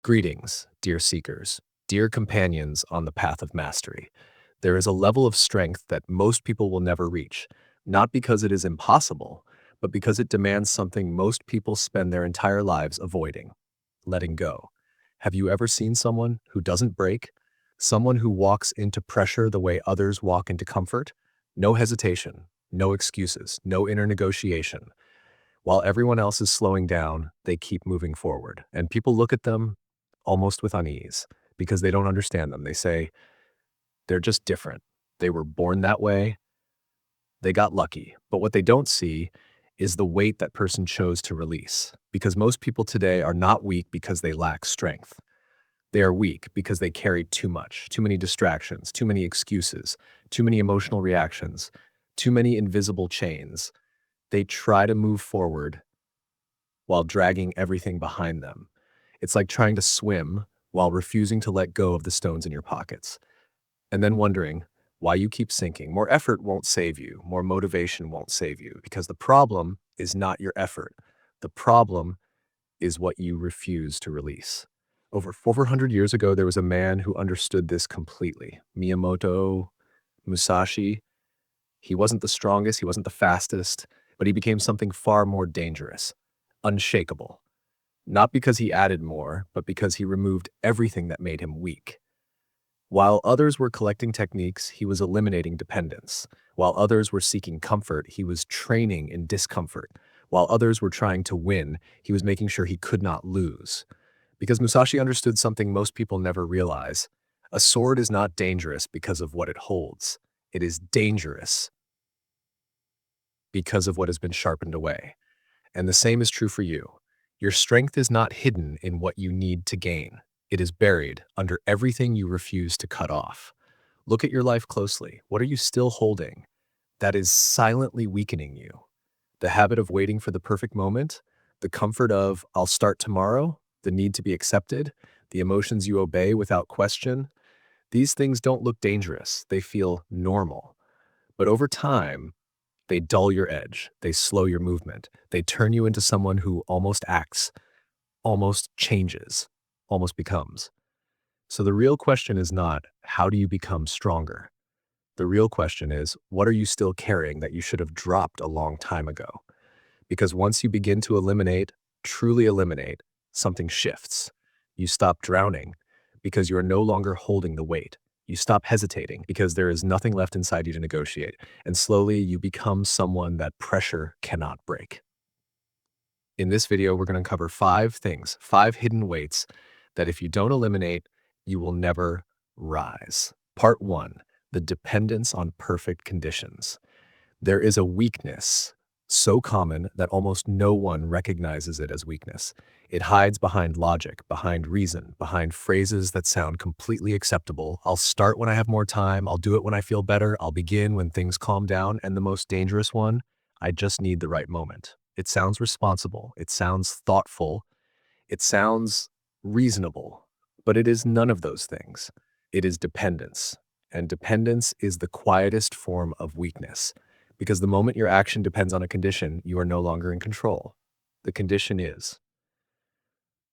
Greetings, dear seekers, dear companions on the path of mastery. There is a level of strength that most people will never reach, not because it is impossible, but because it demands something most people spend their entire lives avoiding: letting go. Have you ever seen someone who doesn't break? Someone who walks into pressure the way others walk into comfort? No hesitation, no excuses, no inner negotiation. While everyone else is slowing down, they keep moving forward. And people look at them almost with unease because they don't understand them. They say, they're just different. They were born that way. They got lucky. But what they don't see is the weight that person chose to release. Because most people today are not weak because they lack strength. They are weak because they carry too much, too many distractions, too many excuses, too many emotional reactions, too many invisible chains. They try to move forward while dragging everything behind them. It's like trying to swim while refusing to let go of the stones in your pockets, and then wondering why you keep sinking. More effort won't save you. More motivation won't save you, because the problem is not your effort. The problem is what you refuse to release. Over 400 years ago, there was a man who understood this completely. Miyamoto Musashi. He wasn't the strongest, he wasn't the fastest, but he became something far more dangerous: unshakable. Not because he added more, but because he removed everything that made him weak. While others were collecting techniques, he was eliminating dependence. While others were seeking comfort, he was training in discomfort. While others were trying to win, he was making sure he could not lose. Because Musashi understood something most people never realize: a sword is not dangerous because of what it holds. It is dangerous because of what has been sharpened away. And the same is true for you. Your strength is not hidden in what you need to gain. It is buried under everything you refuse to cut off. Look at your life closely. What are you still holding that is silently weakening you? The habit of waiting for the perfect moment? The comfort of, I'll start tomorrow? The need to be accepted? The emotions you obey without question? These things don't look dangerous. They feel normal. But over time, they dull your edge. They slow your movement. They turn you into someone who almost acts, almost changes, almost becomes. So the real question is not, how do you become stronger? The real question is, what are you still carrying that you should have dropped a long time ago? Because once you begin to eliminate, truly eliminate, something shifts. You stop drowning because you are no longer holding the weight. You stop hesitating because there is nothing left inside you to negotiate. And slowly you become someone that pressure cannot break. In this video, we're going to uncover 5 things, 5 hidden weights that if you don't eliminate, you will never rise. Part 1, the dependence on perfect conditions. There is a weakness so common that almost no one recognizes it as weakness. It hides behind logic, behind reason, behind phrases that sound completely acceptable. I'll start when I have more time. I'll do it when I feel better. I'll begin when things calm down. And the most dangerous one, I just need the right moment. It sounds responsible. It sounds thoughtful. It sounds reasonable. But it is none of those things. It is dependence. And dependence is the quietest form of weakness. Because the moment your action depends on a condition, you are no longer in control. The condition is: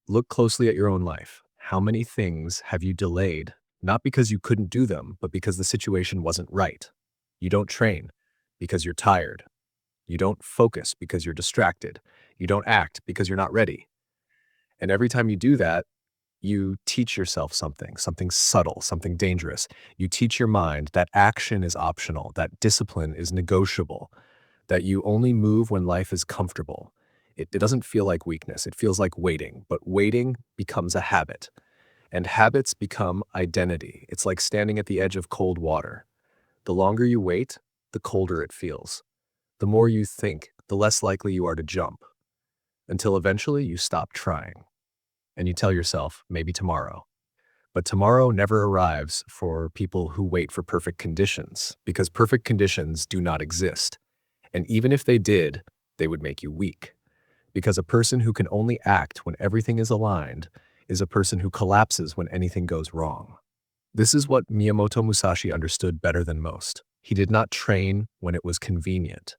look closely at your own life. How many things have you delayed, not because you couldn't do them, but because the situation wasn't right? You don't train because you're tired. You don't focus because you're distracted. You don't act because you're not ready. And every time you do that, you teach yourself something, something subtle, something dangerous. You teach your mind that action is optional, that discipline is negotiable, that you only move when life is comfortable. It doesn't feel like weakness. It feels like waiting, but waiting becomes a habit, and habits become identity. It's like standing at the edge of cold water. The longer you wait, the colder it feels. The more you think, the less likely you are to jump, until eventually you stop trying. And you tell yourself, maybe tomorrow. But tomorrow never arrives for people who wait for perfect conditions, because perfect conditions do not exist. And even if they did, they would make you weak. Because a person who can only act when everything is aligned is a person who collapses when anything goes wrong. This is what Miyamoto Musashi understood better than most. He did not train when it was convenient.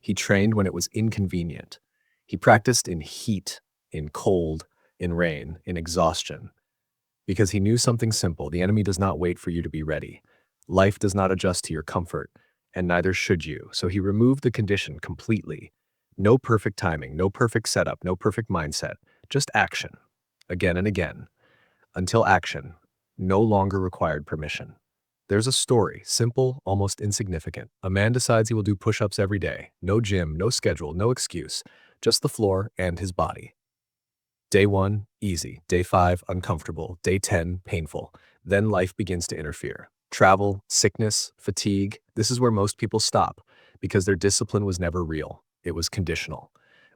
He trained when it was inconvenient. He practiced in heat, in cold, in rain, in exhaustion, because he knew something simple. The enemy does not wait for you to be ready. Life does not adjust to your comfort, and neither should you. So he removed the condition completely. No perfect timing, no perfect setup, no perfect mindset, just action, again and again, until action no longer required permission. There's a story, simple, almost insignificant. A man decides he will do push ups every day. No gym, no schedule, no excuse, just the floor and his body. Day 1, easy. Day 5, uncomfortable. Day 10, painful. Then life begins to interfere. Travel, sickness, fatigue. This is where most people stop because their discipline was never real. It was conditional.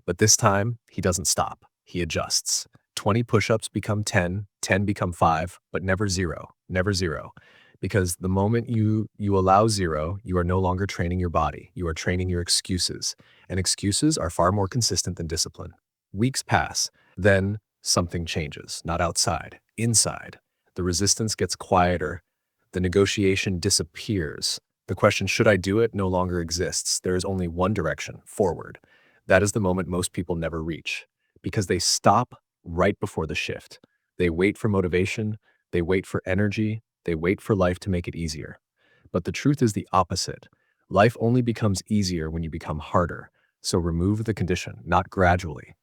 But this time, he doesn't stop. He adjusts. 20 push-ups become 10, 10 become 5, but never 0, never 0. Because the moment you allow 0, you are no longer training your body. You are training your excuses. And excuses are far more consistent than discipline. Weeks pass. Then something changes, not outside, inside. The resistance gets quieter. The negotiation disappears. The question, should I do it, no longer exists. There is only one direction, forward. That is the moment most people never reach because they stop right before the shift. They wait for motivation. They wait for energy. They wait for life to make it easier. But the truth is the opposite. Life only becomes easier when you become harder. So remove the condition, not gradually,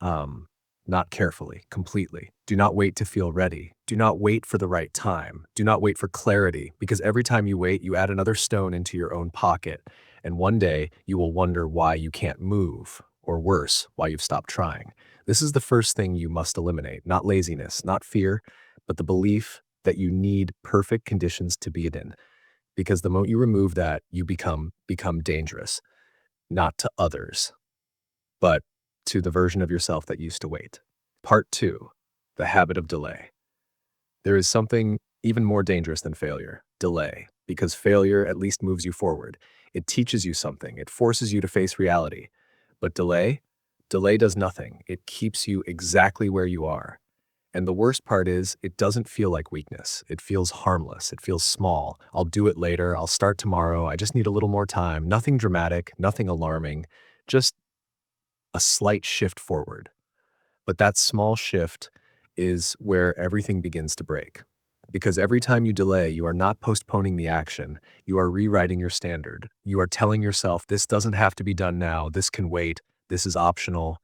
um, not carefully, completely. Do not wait to feel ready. Do not wait for the right time. Do not wait for clarity, because every time you wait, you add another stone into your own pocket. And one day you will wonder why you can't move, or worse, why you've stopped trying. This is the first thing you must eliminate, not laziness, not fear, but the belief that you need perfect conditions to be in. Because the moment you remove that, you become dangerous, not to others, but to the version of yourself that used to wait. Part 2, the habit of delay. There is something even more dangerous than failure, delay, because failure at least moves you forward. It teaches you something. It forces you to face reality. But delay does nothing. It keeps you exactly where you are. And the worst part is, it doesn't feel like weakness. It feels harmless. It feels small. I'll do it later. I'll start tomorrow. I just need a little more time. Nothing dramatic, nothing alarming, just a slight shift forward. But that small shift is where everything begins to break. Because every time you delay, you are not postponing the action. You are rewriting your standard. You are telling yourself, this doesn't have to be done now. This can wait. This is optional.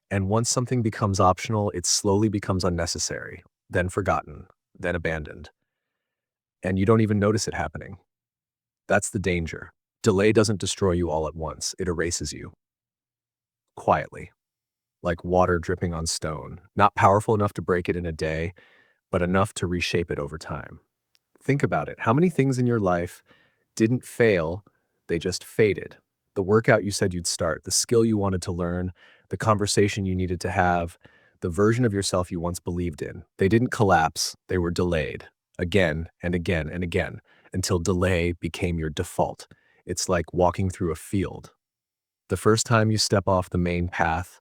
And once something becomes optional, it slowly becomes unnecessary, then forgotten, then abandoned. And you don't even notice it happening. That's the danger. Delay doesn't destroy you all at once. It erases you quietly, like water dripping on stone, not powerful enough to break it in a day, but enough to reshape it over time. Think about it. How many things in your life didn't fail, they just faded? The workout you said you'd start, the skill you wanted to learn, the conversation you needed to have, the version of yourself you once believed in. They didn't collapse, they were delayed again and again and again until delay became your default. It's like walking through a field. The first time you step off the main path,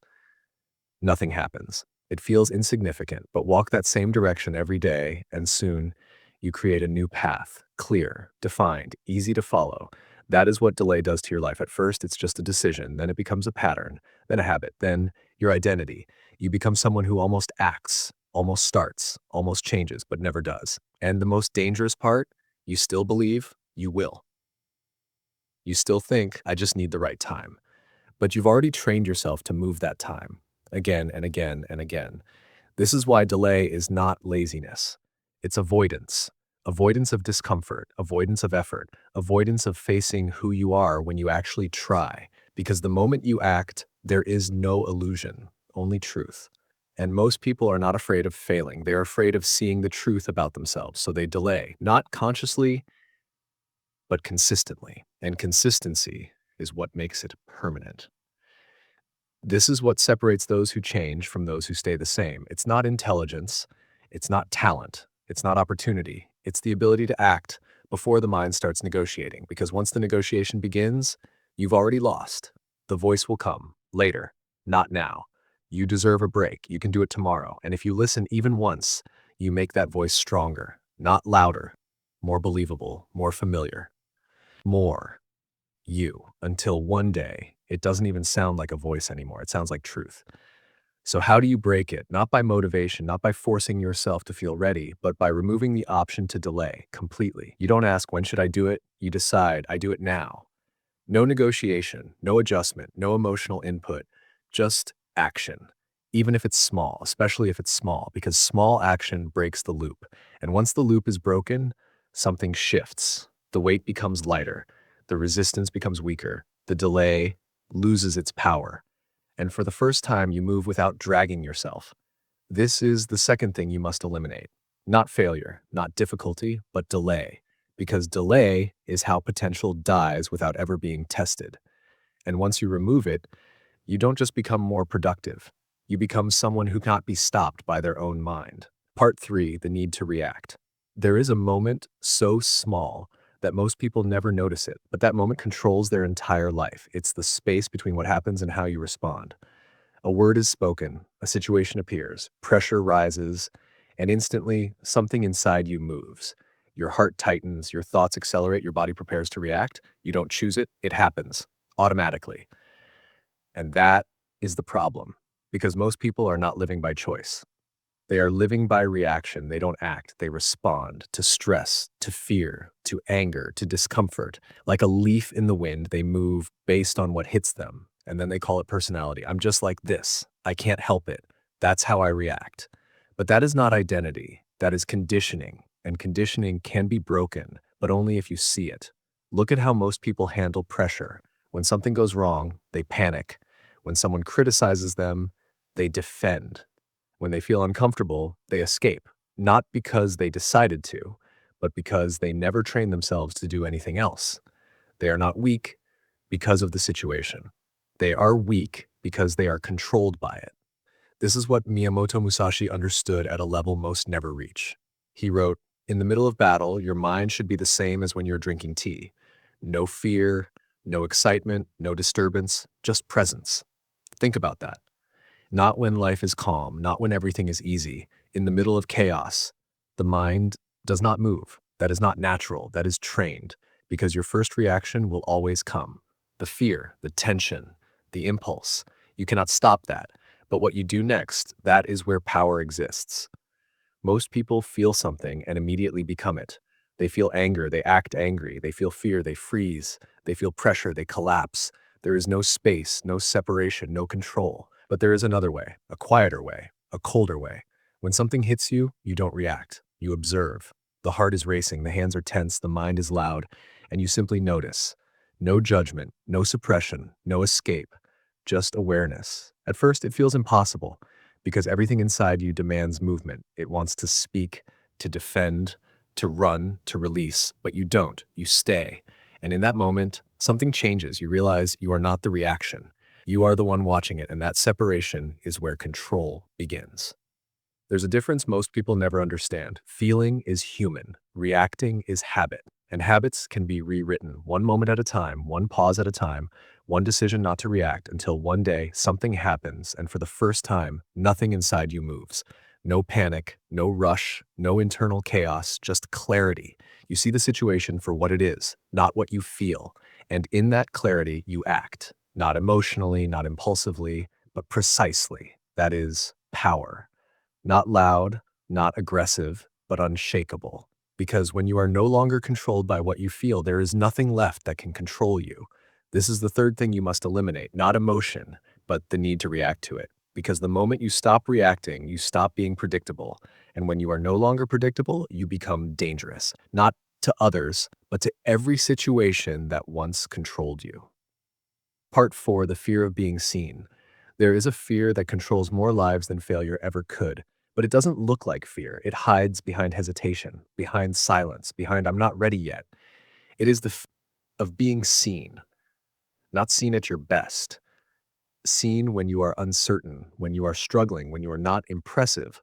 nothing happens. It feels insignificant, but walk that same direction every day, and soon you create a new path, clear, defined, easy to follow. That is what delay does to your life. At first, it's just a decision, then it becomes a pattern, then a habit, then your identity. You become someone who almost acts, almost starts, almost changes, but never does. And the most dangerous part, you still believe you will. You still think, I just need the right time. But you've already trained yourself to move that time again and again and again. This is why delay is not laziness. It's avoidance. Avoidance of discomfort, avoidance of effort, avoidance of facing who you are when you actually try. Because the moment you act, there is no illusion, only truth. And most people are not afraid of failing. They're afraid of seeing the truth about themselves. So they delay, not consciously, but consistently. And consistency is what makes it permanent. This is what separates those who change from those who stay the same. It's not intelligence, it's not talent, it's not opportunity. It's the ability to act before the mind starts negotiating, because once the negotiation begins, you've already lost. The voice will come later, not now. You deserve a break. You can do it tomorrow. And if you listen even once, you make that voice stronger, not louder, more believable, more familiar, more you, until one day it doesn't even sound like a voice anymore. It sounds like truth. So how do you break it? Not by motivation, not by forcing yourself to feel ready, but by removing the option to delay completely. You don't ask, when should I do it? You decide, I do it now. No negotiation, no adjustment, no emotional input, just action. Even if it's small, especially if it's small, because small action breaks the loop. And once the loop is broken, something shifts. The weight becomes lighter, the resistance becomes weaker, the delay loses its power. And for the first time, you move without dragging yourself. This is the second thing you must eliminate. Not failure, not difficulty, but delay. Because delay is how potential dies without ever being tested. And once you remove it, you don't just become more productive. You become someone who cannot be stopped by their own mind. Part 3, the need to react. There is a moment so small that most people never notice it, but that moment controls their entire life. It's the space between what happens and how you respond. A word is spoken, a situation appears, pressure rises, and instantly something inside you moves. Your heart tightens, your thoughts accelerate, your body prepares to react. You don't choose it, it happens automatically. And that is the problem, because most people are not living by choice. They are living by reaction. They don't act. They respond to stress, to fear, to anger, to discomfort. Like a leaf in the wind, they move based on what hits them. And then they call it personality. I'm just like this. I can't help it. That's how I react. But that is not identity. That is conditioning. And conditioning can be broken, but only if you see it. Look at how most people handle pressure. When something goes wrong, they panic. When someone criticizes them, they defend. When they feel uncomfortable, they escape, not because they decided to, but because they never trained themselves to do anything else. They are not weak because of the situation. They are weak because they are controlled by it. This is what Miyamoto Musashi understood at a level most never reach. He wrote, "In the middle of battle, your mind should be the same as when you're drinking tea. No fear, no excitement, no disturbance, just presence." Think about that. Not when life is calm, not when everything is easy. In the middle of chaos, the mind does not move. That is not natural. That is trained, because your first reaction will always come. The fear, the tension, the impulse. You cannot stop that. But what you do next, that is where power exists. Most people feel something and immediately become it. They feel anger, they act angry. They feel fear, they freeze. They feel pressure, they collapse. There is no space, no separation, no control. But there is another way, a quieter way, a colder way. When something hits you, you don't react. You observe. The heart is racing, the hands are tense, the mind is loud, and you simply notice. No judgment, no suppression, no escape, just awareness. At first, it feels impossible because everything inside you demands movement. It wants to speak, to defend, to run, to release, but you don't. You stay. And in that moment, something changes. You realize you are not the reaction. You are the one watching it, and that separation is where control begins. There's a difference most people never understand. Feeling is human. Reacting is habit. And habits can be rewritten one moment at a time, one pause at a time, one decision not to react until one day something happens and for the first time, nothing inside you moves. No panic, no rush, no internal chaos, just clarity. You see the situation for what it is, not what you feel. And in that clarity, you act. Not emotionally, not impulsively, but precisely. That is power. Not loud, not aggressive, but unshakable. Because when you are no longer controlled by what you feel, there is nothing left that can control you. This is the third thing you must eliminate, not emotion, but the need to react to it. Because the moment you stop reacting, you stop being predictable. And when you are no longer predictable, you become dangerous. Not to others, but to every situation that once controlled you. Part 4, the fear of being seen. There is a fear that controls more lives than failure ever could, but it doesn't look like fear. It hides behind hesitation, behind silence, behind "I'm not ready yet." It is the of being seen, not seen at your best, seen when you are uncertain, when you are struggling, when you are not impressive.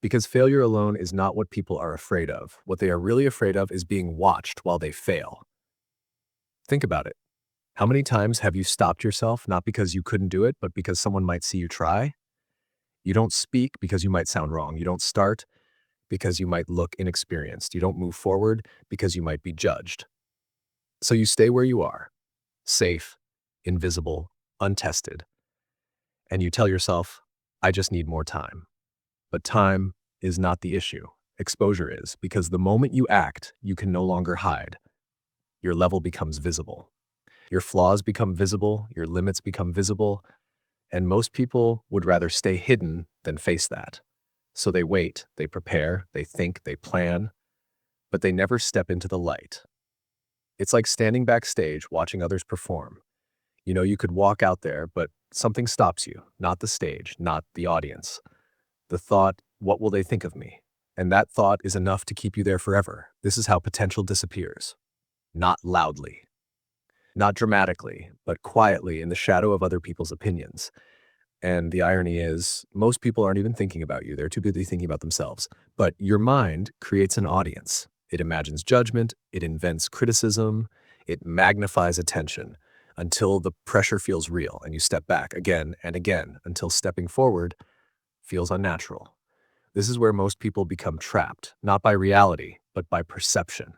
Because failure alone is not what people are afraid of. What they are really afraid of is being watched while they fail. Think about it. How many times have you stopped yourself, not because you couldn't do it, but because someone might see you try? You don't speak because you might sound wrong. You don't start because you might look inexperienced. You don't move forward because you might be judged. So you stay where you are, safe, invisible, untested. And you tell yourself, I just need more time. But time is not the issue. Exposure is, because the moment you act, you can no longer hide. Your level becomes visible. Your flaws become visible, your limits become visible, and most people would rather stay hidden than face that. So they wait, they prepare, they think, they plan, but they never step into the light. It's like standing backstage watching others perform. You know, you could walk out there, but something stops you, not the stage, not the audience. The thought, what will they think of me? And that thought is enough to keep you there forever. This is how potential disappears. Not loudly, not dramatically, but quietly in the shadow of other people's opinions. And the irony is, most people aren't even thinking about you. They're too busy thinking about themselves. But your mind creates an audience. It imagines judgment, it invents criticism, it magnifies attention until the pressure feels real and you step back again and again until stepping forward feels unnatural. This is where most people become trapped, not by reality, but by perception.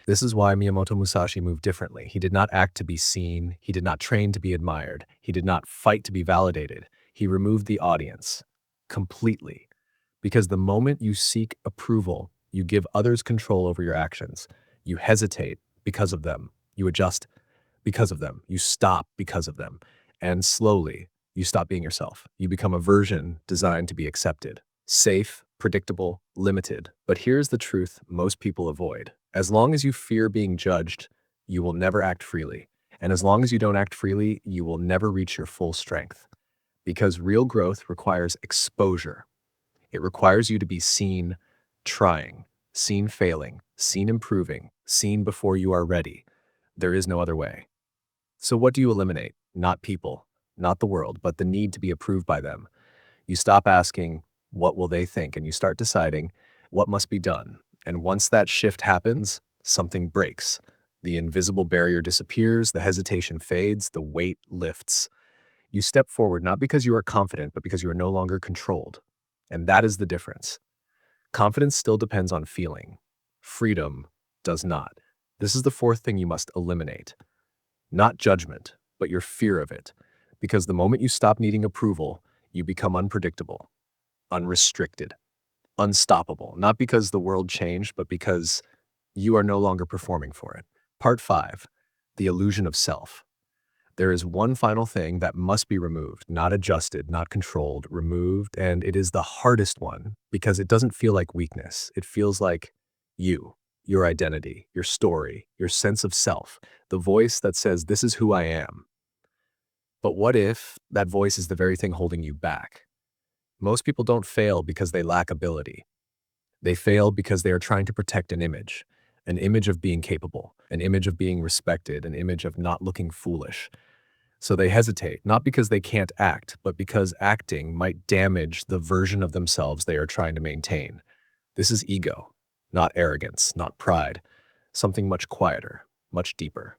This is why Miyamoto Musashi moved differently. He did not act to be seen. He did not train to be admired. He did not fight to be validated. He removed the audience completely. Because the moment you seek approval, you give others control over your actions. You hesitate because of them. You adjust because of them. You stop because of them. And slowly, you stop being yourself. You become a version designed to be accepted. Safe, predictable, limited. But here's the truth most people avoid. As long as you fear being judged, you will never act freely. And as long as you don't act freely, you will never reach your full strength. Because real growth requires exposure. It requires you to be seen trying, seen failing, seen improving, seen before you are ready. There is no other way. So what do you eliminate? Not people, not the world, but the need to be approved by them. You stop asking, what will they think? And you start deciding what must be done. And once that shift happens, something breaks. The invisible barrier disappears, the hesitation fades, the weight lifts. You step forward not because you are confident, but because you are no longer controlled. And that is the difference. Confidence still depends on feeling. Freedom does not. This is the fourth thing you must eliminate. Not judgment, but your fear of it. Because the moment you stop needing approval, you become unpredictable, unrestricted, unstoppable. Not because the world changed, but because you are no longer performing for it. Part 5, the illusion of self. There is one final thing that must be removed, not adjusted, not controlled, removed, and it is the hardest one because it doesn't feel like weakness. It feels like you, your identity, your story, your sense of self, the voice that says, this is who I am. But what if that voice is the very thing holding you back? Most people don't fail because they lack ability. They fail because they are trying to protect an image of being capable, an image of being respected, an image of not looking foolish. So they hesitate, not because they can't act, but because acting might damage the version of themselves they are trying to maintain. This is ego, not arrogance, not pride, something much quieter, much deeper.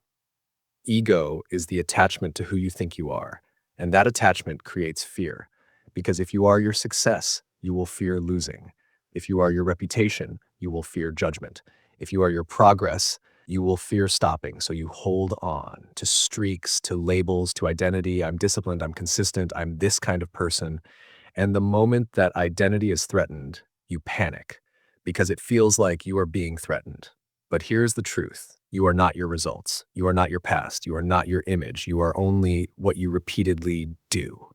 Ego is the attachment to who you think you are, and that attachment creates fear. Because if you are your success, you will fear losing. If you are your reputation, you will fear judgment. If you are your progress, you will fear stopping. So you hold on to streaks, to labels, to identity. I'm disciplined, I'm consistent, I'm this kind of person. And the moment that identity is threatened, you panic because it feels like you are being threatened. But here's the truth. You are not your results. You are not your past. You are not your image. You are only what you repeatedly do.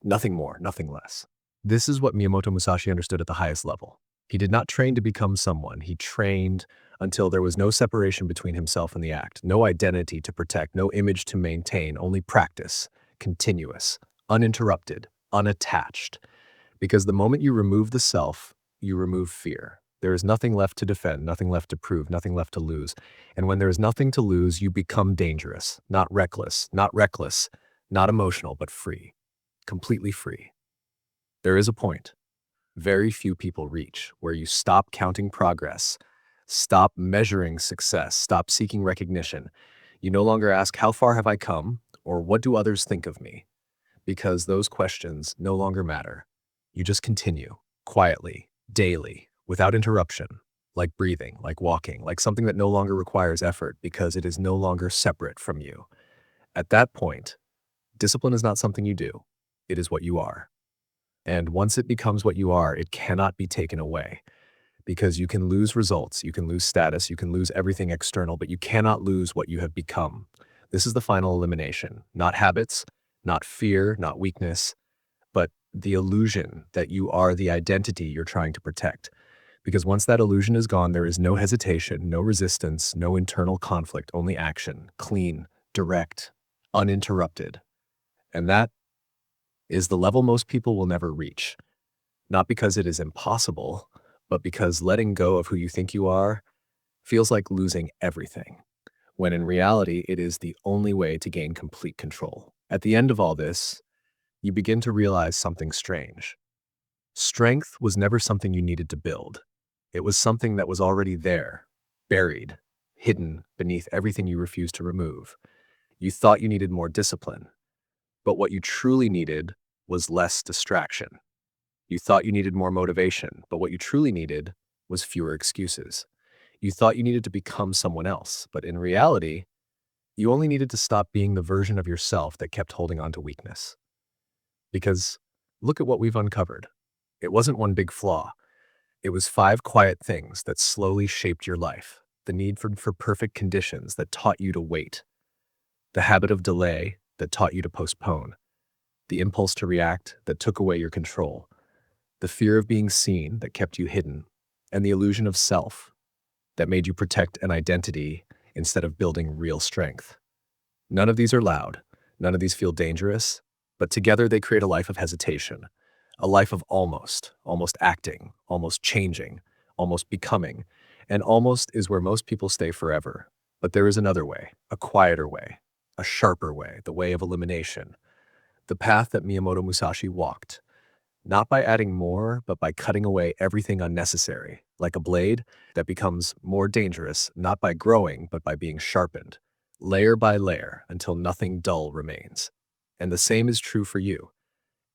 Nothing more, nothing less. This is what Miyamoto Musashi understood at the highest level. He did not train to become someone. He trained until there was no separation between himself and the act, no identity to protect, no image to maintain, only practice, continuous, uninterrupted, unattached. Because the moment you remove the self, you remove fear. There is nothing left to defend, nothing left to prove, nothing left to lose. And when there is nothing to lose, you become dangerous, not reckless, not emotional, but free, completely free. There is a point very few people reach where you stop counting progress, stop measuring success, stop seeking recognition. You no longer ask, how far have I come? Or what do others think of me? Because those questions no longer matter. You just continue, quietly, daily, without interruption, like breathing, like walking, like something that no longer requires effort because it is no longer separate from you. At that point, Discipline is not something you do. It is what you are. And once it becomes what you are, it cannot be taken away because you can lose results, you can lose status, you can lose everything external, but you cannot lose what you have become. This is the final elimination, not habits, not fear, not weakness, but the illusion that you are the identity you're trying to protect. Because once that illusion is gone, there is no hesitation, no resistance, no internal conflict, only action, clean, direct, uninterrupted. And that is the level most people will never reach. Not because it is impossible, but because letting go of who you think you are feels like losing everything, when in reality, it is the only way to gain complete control. At the end of all this, you begin to realize something strange. Strength was never something you needed to build. It was something that was already there, buried, hidden beneath everything you refused to remove. You thought you needed more discipline, but what you truly needed was less distraction. You thought you needed more motivation, but what you truly needed was fewer excuses. You thought you needed to become someone else, but in reality, you only needed to stop being the version of yourself that kept holding on to weakness. Because look at what we've uncovered. It wasn't one big flaw. It was 5 quiet things that slowly shaped your life. The need for perfect conditions that taught you to wait. The habit of delay that taught you to postpone. The impulse to react that took away your control. The fear of being seen that kept you hidden. And the illusion of self that made you protect an identity instead of building real strength. None of these are loud. None of these feel dangerous, but together they create a life of hesitation, a life of almost acting, almost changing, almost becoming, and almost is where most people stay forever. But there is another way, a quieter way, a sharper way, the way of elimination, the path that Miyamoto Musashi walked, not by adding more, but by cutting away everything unnecessary, like a blade that becomes more dangerous, not by growing, but by being sharpened, layer by layer, until nothing dull remains. And the same is true for you.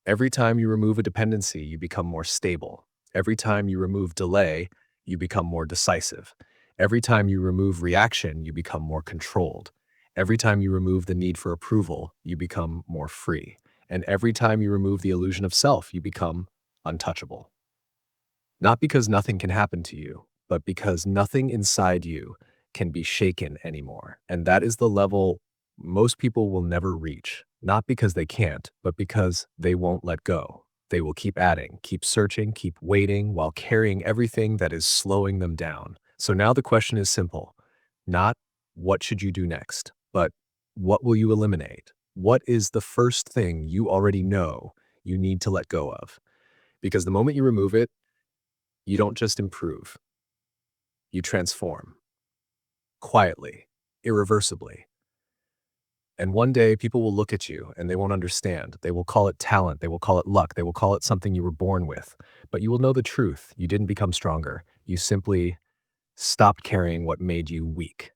Every time you remove a dependency, you become more stable. Every time you remove delay, you become more decisive. Every time you remove reaction, you become more controlled. Every time you remove the need for approval, you become more free. And every time you remove the illusion of self, you become untouchable. Not because nothing can happen to you, but because nothing inside you can be shaken anymore. And that is the level most people will never reach, not because they can't, but because they won't let go. They will keep adding, keep searching, keep waiting while carrying everything that is slowing them down. So now the question is simple, not what should you do next, but what will you eliminate? What is the first thing you already know you need to let go of? Because the moment you remove it, you don't just improve, you transform quietly, irreversibly. And one day people will look at you and they won't understand. They will call it talent. They will call it luck. They will call it something you were born with. But you will know the truth. You didn't become stronger. You simply stopped carrying what made you weak.